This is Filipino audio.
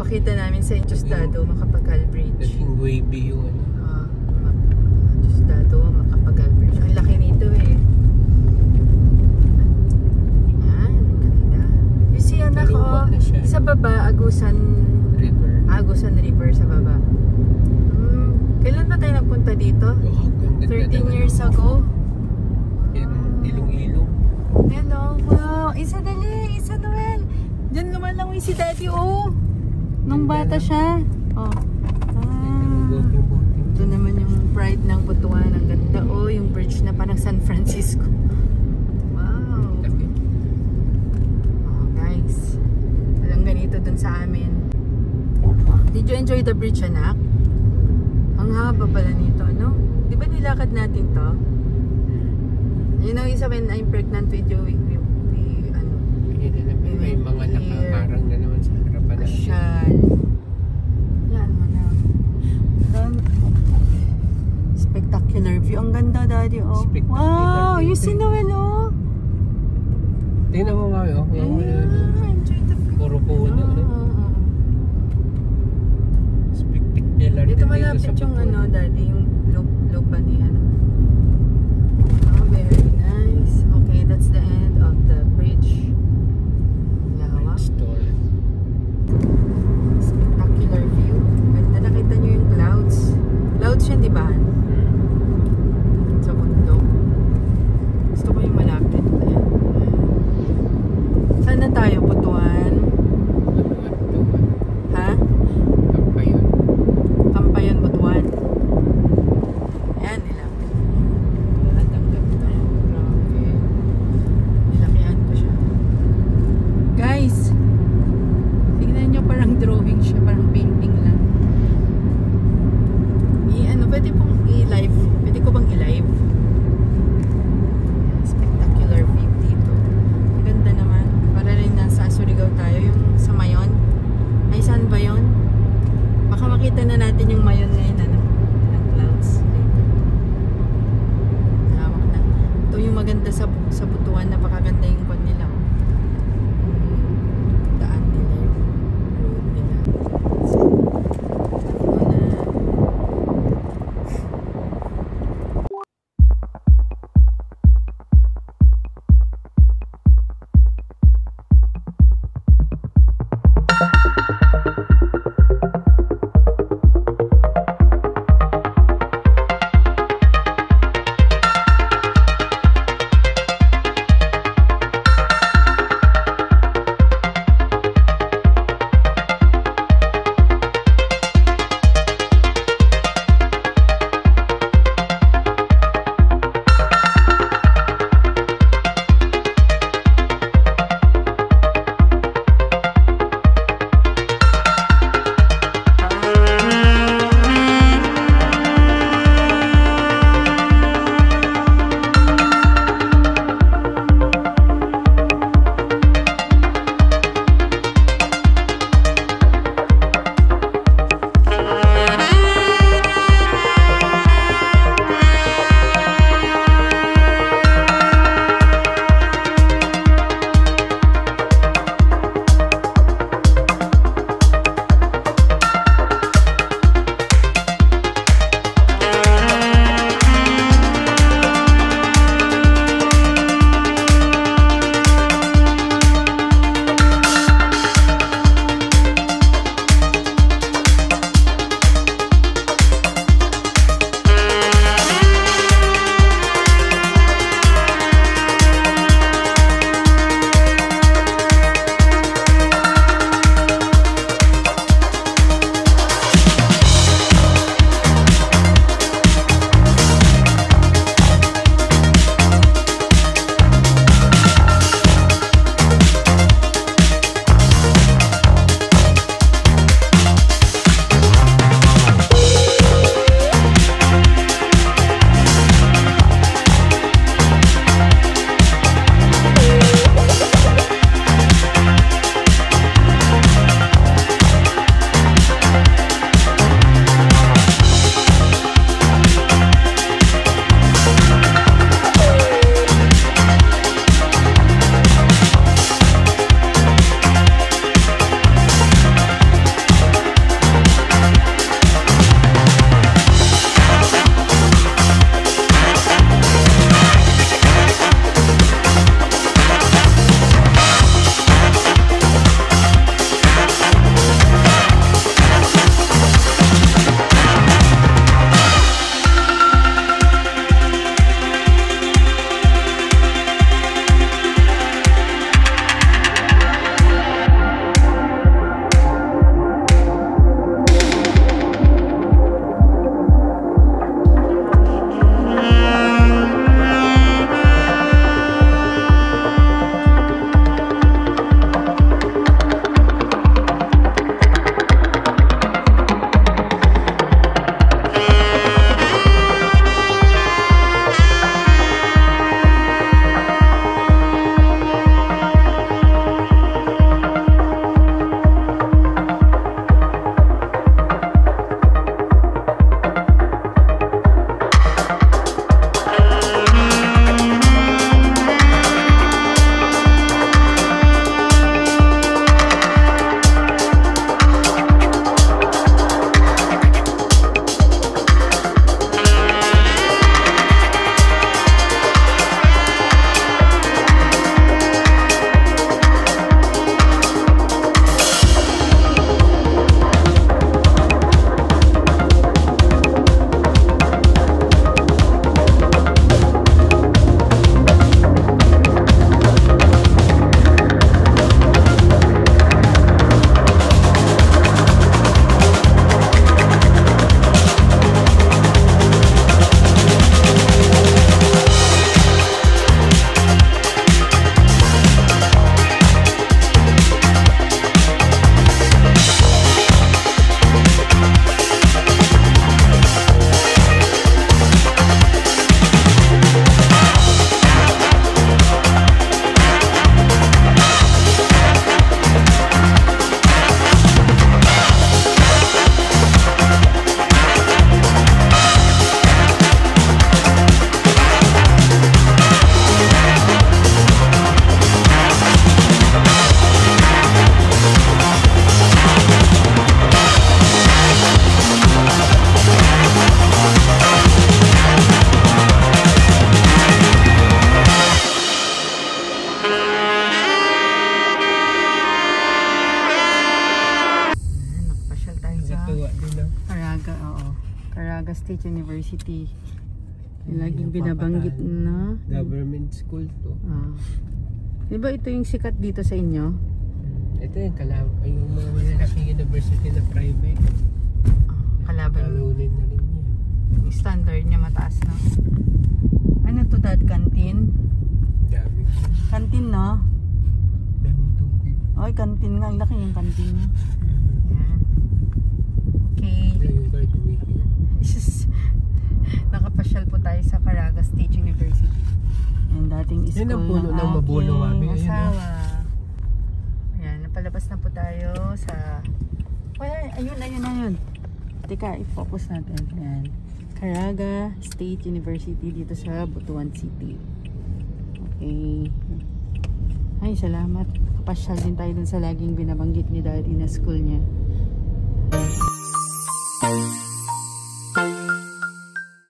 Pakita namin sa Diosdado, Macapagal Bridge. Naging wavy yung ano. Diosdado, Macapagal Bridge. Ang laki nito eh. Yan, ang ganda. You see, anak ko, sa baba, Agusan River. Agusan River sa baba. Kailan ba tayo nagpunta dito? 13 years ago. Ilong-ilong. Yan o, wow. Isa dali, isa Noel. Diyan lumalangoy si Daddy, oh. Nung bata siya. Oh. Ito naman yung pride ng Butuan. Ang ganda, oh. Yung bridge na parang San Francisco. Wow. Oh, guys. Walang ganito dun sa amin. Did you enjoy the bridge, anak? Ang haba pala nito, ano? Di ba nilakad natin to? You know, isa when I'm pregnant with you, may mga nakaparang na naman sa harapan natin. Asyal. Yan mo na. Spectacular view. Ang ganda, Daddy, oh. Wow! You see Noel, oh. Tingnan mo nga, oh. Enjoy the view. Puro puno, no? Spectacular. Dito malapit yung ano, Daddy, yung lupa ni ano. Oh, very nice. Okay, that's the end of the bridge. Spectacular view. Ganda, nakita nyo yung clouds. Clouds yan, di ba? Sa bundok. Gusto ko yung malapit. Ayan. Saan na tayo, Butuan? Ha? Kampayon. Kampayon, Butuan. Ayan, nilapit. Ang ganda. Grabe. Nilakihan ko siya. Guys, tingnan nyo, parang drawing siya, parang painting lang. Pwede pong i-live. Pwede ko bang i-live? Spectacular view dito. Ang ganda naman. Para rin nasa Surigao tayo. Yung sa Mayon. Ay, saan ba yun? Baka makita na natin yung Mayon ngayon. Ano? Ng clouds. Dito. Lawak na. Ito yung maganda sa Butuan. Napakaganda yung kwan nila. Daan nila yung road nila. papasyal tayo sa Natuwa din ah. Caraga, oo. Caraga State University. Laging Yung binabanggit na. Government school to. Ah. Di ba ito yung sikat dito sa inyo? Ito yung yung mga malalaking university na private. Kalaban. Kalunin na rin niya. Yung standard niya mataas na. Ano to, dad? Canteen? Dami. Canteen, no? Daming tubig. Ay, canteen nga. Ang laki yung canteen niya. Yan. Okay. Wala yung graduation. Nakapasyal po tayo sa Caraga State University. Yan, dating school Yan ang puno ng mabulo, mami. Ayun, asawa. Ayan, napalabas na po tayo sa... Ayun. Teka, i-focus natin. Ayan. Caraga State University dito sa Butuan City. Okay. Ay, salamat. Kapasyal din tayo dun sa laging binabanggit ni Daddy na school niya.